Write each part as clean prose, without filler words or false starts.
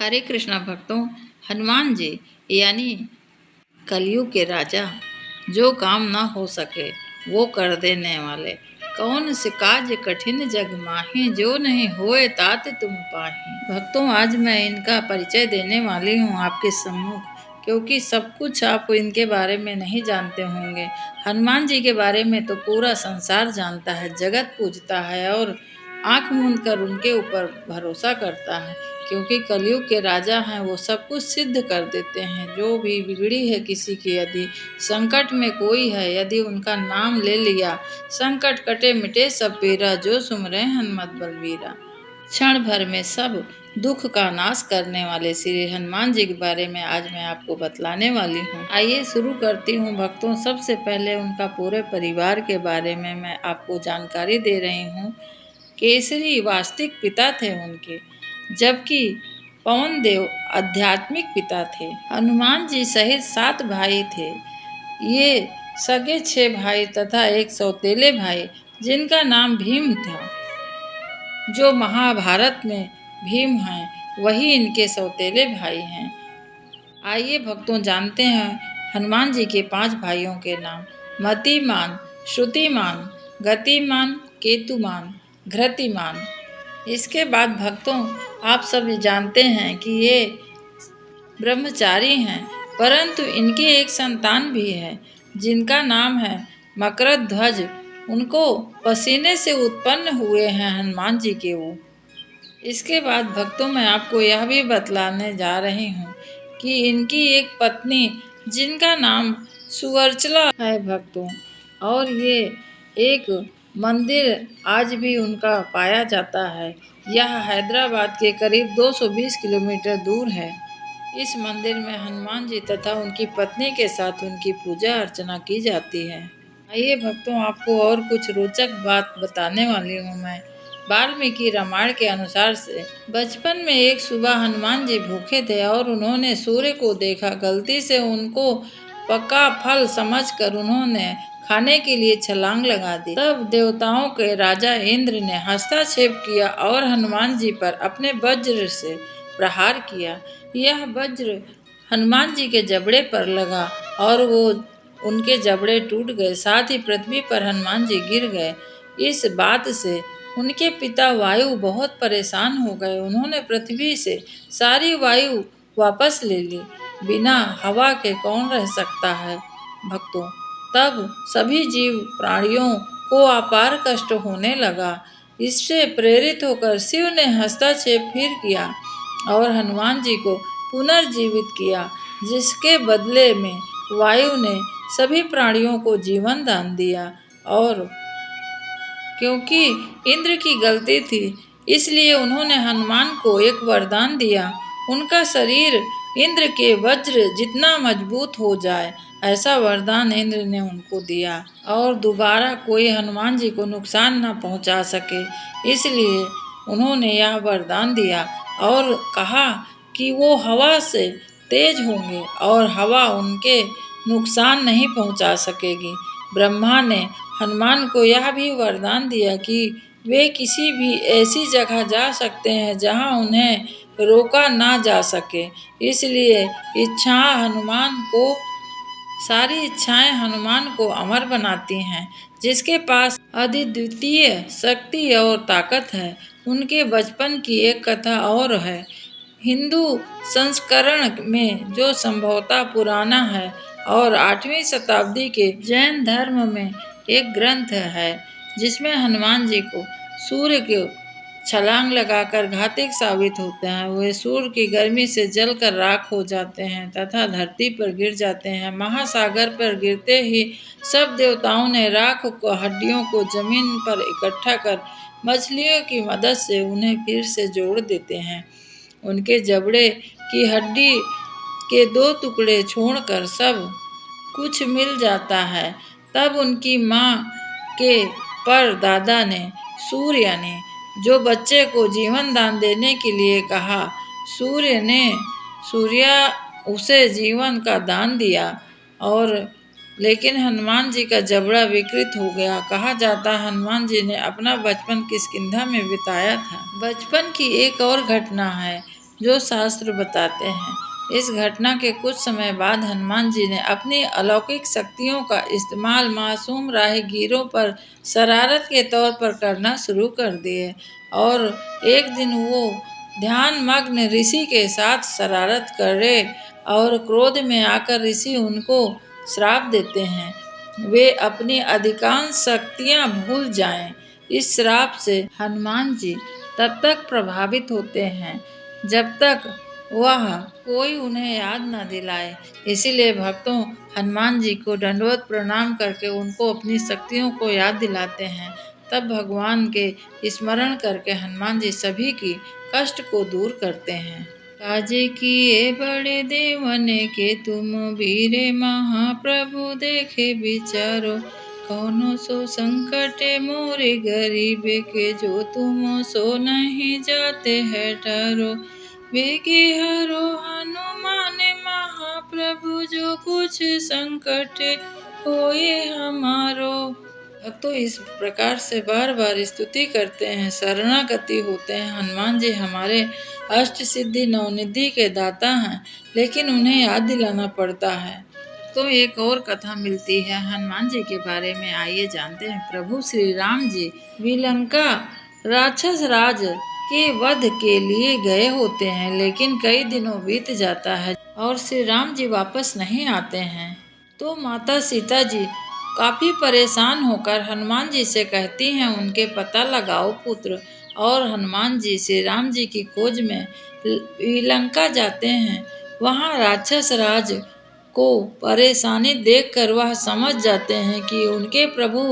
हरे कृष्णा भक्तों, हनुमान जी यानी कलयुग के राजा, जो काम ना हो सके वो कर देने वाले। कौन से काज कठिन जग माही, जो नहीं होए तात तुम पाही। भक्तों, आज मैं इनका परिचय देने वाली हूँ आपके सम्मुख, क्योंकि सब कुछ आप इनके बारे में नहीं जानते होंगे। हनुमान जी के बारे में तो पूरा संसार जानता है, जगत पूजता है और आंख मूंद कर उनके ऊपर भरोसा करता है, क्योंकि कलयुग के राजा हैं। वो सब कुछ सिद्ध कर देते हैं। जो भी बिगड़ी है किसी की, यदि संकट में कोई है, यदि उनका नाम ले लिया, संकट कटे मिटे सब पीरा, जो सुमरे हनुमत बलवीरा। क्षण भर में सब दुख का नाश करने वाले श्री हनुमान जी के बारे में आज मैं आपको बतलाने वाली हूँ। आइए शुरू करती हूँ भक्तों। सबसे पहले उनका पूरे परिवार के बारे में मैं आपको जानकारी दे रही हूँ। केसरी वास्तविक पिता थे उनके, जबकि पवन देव आध्यात्मिक पिता थे। हनुमान जी सहित 7 भाई थे। ये सगे 6 भाई तथा एक सौतेले भाई, जिनका नाम भीम था। जो महाभारत में भीम हैं, वही इनके सौतेले भाई हैं। आइए भक्तों, जानते हैं हनुमान जी के 5 भाइयों के नाम। मतिमान, श्रुतिमान, गतिमान, केतुमान, घृतिमान। इसके बाद भक्तों, आप सब जानते हैं कि ये ब्रह्मचारी हैं, परंतु इनकी एक संतान भी है, जिनका नाम है मकरध्वज। उनको पसीने से उत्पन्न हुए हैं हनुमान जी के वो। इसके बाद भक्तों, मैं आपको यह भी बतलाने जा रही हूँ कि इनकी एक पत्नी, जिनका नाम सुवर्चला है भक्तों, और ये एक मंदिर आज भी उनका पाया जाता है। यह हैदराबाद के करीब 220 किलोमीटर दूर है। इस मंदिर में हनुमान जी तथा उनकी पत्नी के साथ उनकी पूजा अर्चना की जाती है। आइए भक्तों, आपको और कुछ रोचक बात बताने वाली हूँ मैं। वाल्मीकि रामायण के अनुसार से बचपन में एक सुबह हनुमान जी भूखे थे और उन्होंने सूर्य को देखा। गलती से उनको पका फल समझकर उन्होंने खाने के लिए छलांग लगा दी। तब देवताओं के राजा इंद्र ने हस्तक्षेप किया और हनुमान जी पर अपने वज्र से प्रहार किया। यह वज्र हनुमान जी के जबड़े पर लगा और वो उनके जबड़े टूट गए। साथ ही पृथ्वी पर हनुमान जी गिर गए। इस बात से उनके पिता वायु बहुत परेशान हो गए। उन्होंने पृथ्वी से सारी वायु वापस ले ली। बिना हवा के कौन रह सकता है भक्तों। तब सभी जीव प्राणियों को अपार कष्ट होने लगा। इससे प्रेरित होकर शिव ने हस्तक्षेप फिर किया और हनुमान जी को पुनर्जीवित किया, जिसके बदले में वायु ने सभी प्राणियों को जीवन दान दिया। और क्योंकि इंद्र की गलती थी, इसलिए उन्होंने हनुमान को एक वरदान दिया। उनका शरीर इंद्र के वज्र जितना मजबूत हो जाए, ऐसा वरदान इंद्र ने उनको दिया और दोबारा कोई हनुमान जी को नुकसान न पहुंचा सके। इसलिए उन्होंने यह वरदान दिया और कहा कि वो हवा से तेज होंगे और हवा उनके नुकसान नहीं पहुंचा सकेगी। ब्रह्मा ने हनुमान को यह भी वरदान दिया कि वे किसी भी ऐसी जगह जा सकते हैं जहां उन्हें रोका ना जा सके। इसलिए सारी इच्छाएं हनुमान को अमर बनाती हैं। जिसके पास अद्वितीय शक्ति और ताकत है। उनके बचपन की एक कथा और है। हिंदू संस्करण में, जो संभवतः पुराना है और 8वीं शताब्दी के जैन धर्म में एक ग्रंथ है, जिसमें हनुमान जी को सूर्य के छलांग लगाकर घातिक साबित होते हैं। वे सूर्य की गर्मी से जलकर राख हो जाते हैं तथा धरती पर गिर जाते हैं। महासागर पर गिरते ही सब देवताओं ने राख को हड्डियों को जमीन पर इकट्ठा कर मछलियों की मदद से उन्हें फिर से जोड़ देते हैं। उनके जबड़े की हड्डी के 2 टुकड़े छोड़कर सब कुछ मिल जाता है। तब उनकी माँ के परदादा ने सूर्य ने जो बच्चे को जीवन दान देने के लिए कहा, सूर्य उसे जीवन का दान दिया। और लेकिन हनुमान जी का जबड़ा विकृत हो गया। कहा जाता है हनुमान जी ने अपना बचपन किष्किंधा में बिताया था। बचपन की एक और घटना है। जो शास्त्र बताते हैं। इस घटना के कुछ समय बाद हनुमान जी ने अपनी अलौकिक शक्तियों का इस्तेमाल मासूम राहगीरों पर शरारत के तौर पर करना शुरू कर दिए और एक दिन वो ध्यान मग्न ऋषि के साथ शरारत करे और क्रोध में आकर ऋषि उनको श्राप देते हैं वे अपनी अधिकांश शक्तियां भूल जाएं। इस श्राप से हनुमान जी तब तक प्रभावित होते हैं जब तक वह कोई उन्हें याद न दिलाए। इसीलिए भक्तों हनुमान जी को दंडवत प्रणाम करके उनको अपनी शक्तियों को याद दिलाते हैं। तब भगवान के स्मरण करके हनुमान जी सभी की कष्ट को दूर करते हैं। काजे किए बड़े देवन के तुम वीरे महाप्रभु देखे विचारो कौनो सो संकट मोरे गरीब के जो तुम सो नहीं जाते है टारो बेगी हरो हनुमान महाप्रभु जो कुछ संकट होए हमारो। भक्तों इस प्रकार से बार बार स्तुति करते हैं, शरणागति होते हैं। हनुमान जी हमारे अष्ट सिद्धि नवनिधि के दाता हैं, लेकिन उन्हें याद दिलाना पड़ता है। तो एक और कथा मिलती है हनुमान जी के बारे में, आइए जानते हैं। प्रभु श्री राम जी विलंका राक्षस राज के वध के लिए गए होते हैं, लेकिन कई दिनों बीत जाता है और श्री राम जी वापस नहीं आते हैं। तो माता सीता जी काफी परेशान होकर हनुमान जी से कहती हैं उनके पता लगाओ पुत्र। और हनुमान जी श्री राम जी की खोज में लंका जाते हैं। वहाँ राक्षस राज को परेशानी देखकर वह समझ जाते हैं कि उनके प्रभु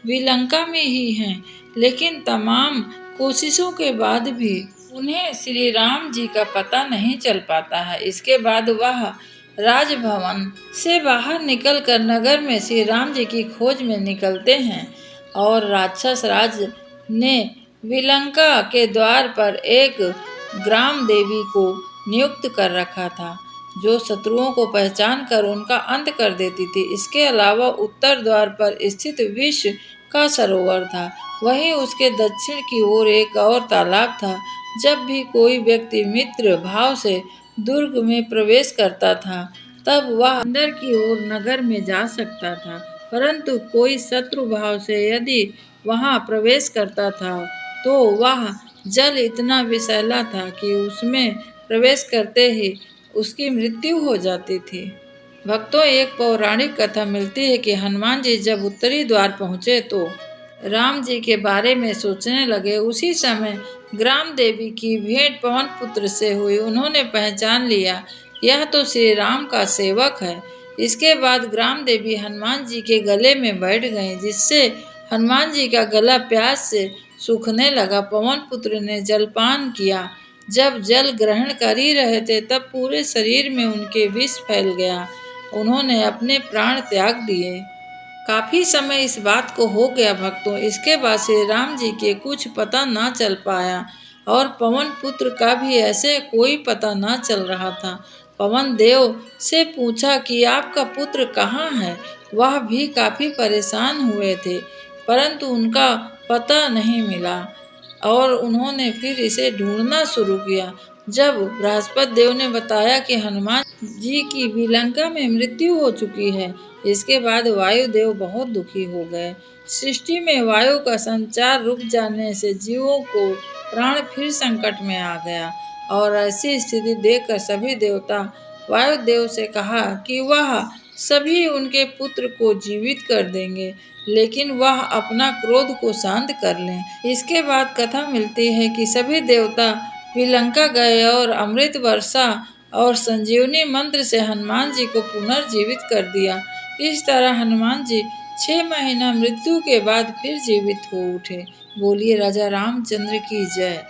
विलंका में ही हैं, लेकिन तमाम कोशिशों के बाद भी उन्हें श्री राम जी का पता नहीं चल पाता है। इसके बाद वह राजभवन से बाहर निकलकर नगर में श्री राम जी की खोज में निकलते हैं और राक्षस राज ने विलंका के द्वार पर एक ग्राम देवी को नियुक्त कर रखा था, जो शत्रुओं को पहचान कर उनका अंत कर देती थी। इसके अलावा उत्तर द्वार पर स्थित विष का सरोवर था, वहीं उसके दक्षिण की ओर एक और तालाब था। जब भी कोई व्यक्ति मित्र भाव से दुर्ग में प्रवेश करता था, तब वह अंदर की ओर नगर में जा सकता था, परंतु कोई शत्रु भाव से यदि वहां प्रवेश करता था, तो वह जल इतना विषैला था कि उसमें प्रवेश करते ही उसकी मृत्यु हो जाती थी। भक्तों एक पौराणिक कथा मिलती है कि हनुमान जी जब उत्तरी द्वार पहुँचे तो राम जी के बारे में सोचने लगे। उसी समय ग्राम देवी की भेंट पवन पुत्र से हुई। उन्होंने पहचान लिया यह तो श्री राम का सेवक है। इसके बाद ग्राम देवी हनुमान जी के गले में बैठ गईं, जिससे हनुमान जी का गला प्यास से सूखने लगा। पवन पुत्र ने जलपान किया। जब जल ग्रहण कर ही रहे थे, तब पूरे शरीर में उनके विष फैल गया। उन्होंने अपने प्राण त्याग दिए। काफी समय इस बात को हो गया भक्तों। इसके बाद श्री राम जी के कुछ पता ना चल पाया और पवन पुत्र का भी ऐसे कोई पता ना चल रहा था। पवन देव से पूछा कि आपका पुत्र कहाँ है। वह भी काफी परेशान हुए थे, परंतु उनका पता नहीं मिला और उन्होंने फिर इसे ढूंढना शुरू किया। जब बृहस्पति देव ने बताया कि हनुमान जी की विलंका में मृत्यु हो चुकी है, इसके बाद वायुदेव बहुत दुखी हो गए। सृष्टि में वायु का संचार रुक जाने से जीवों को प्राण फिर संकट में आ गया और ऐसी स्थिति देखकर सभी देवता वायुदेव से कहा कि वह सभी उनके पुत्र को जीवित कर देंगे, लेकिन वह अपना क्रोध को शांत कर लें। इसके बाद कथा मिलती है कि सभी देवता विलंका गए और अमृत वर्षा और संजीवनी मंत्र से हनुमान जी को पुनर्जीवित कर दिया। इस तरह हनुमान जी 6 महीना मृत्यु के बाद फिर जीवित हो उठे। बोलिए राजा रामचंद्र की जय।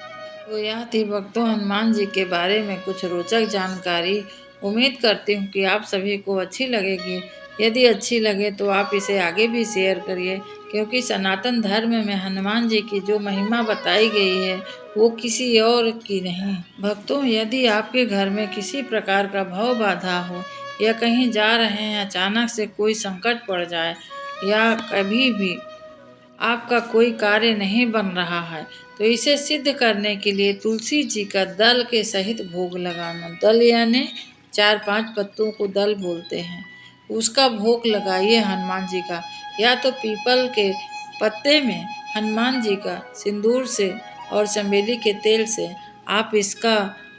तो यह थी भक्तों हनुमान जी के बारे में कुछ रोचक जानकारी। उम्मीद करती हूँ कि आप सभी को अच्छी लगेगी। यदि अच्छी लगे तो आप इसे आगे भी शेयर करिए, क्योंकि सनातन धर्म में हनुमान जी की जो महिमा बताई गई है वो किसी और की नहीं। भक्तों यदि आपके घर में किसी प्रकार का भव बाधा हो या कहीं जा रहे हैं अचानक से कोई संकट पड़ जाए या कभी भी आपका कोई कार्य नहीं बन रहा है तो इसे सिद्ध करने के लिए तुलसी जी का दल के सहित भोग लगाना। दल यानी 4-5 पत्तों को दल बोलते हैं। उसका भोग लगाइए हनुमान जी का, या तो पीपल के पत्ते में हनुमान जी का सिंदूर से और चमेली के तेल से आप इसका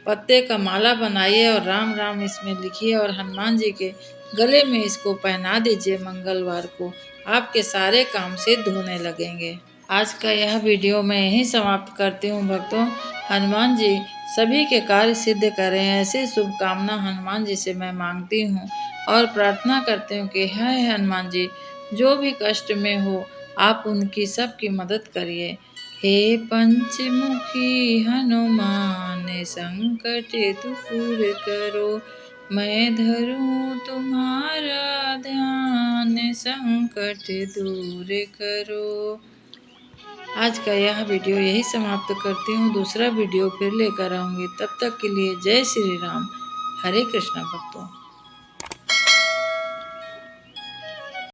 पत्ते का माला बनाइए और राम राम इसमें लिखिए और हनुमान जी के गले में इसको पहना दीजिए। मंगलवार को आपके सारे काम सिद्ध होने लगेंगे। आज का यह वीडियो मैं यहीं समाप्त करती हूँ भक्तों। हनुमान जी सभी के कार्य सिद्ध करें, ऐसे शुभकामना हनुमान जी से मैं मांगती हूँ और प्रार्थना करती हूँ कि हे हनुमान जी, जो भी कष्ट में हो आप उनकी सबकी मदद करिए। हे पंचमुखी हनुमान संकट दूर करो, मैं धरूं तुम्हारा ध्यान संकट दूर करो। आज का यह वीडियो यही समाप्त करती हूँ। दूसरा वीडियो फिर लेकर आऊँगी। तब तक के लिए जय श्री राम। हरे कृष्णा भक्तों।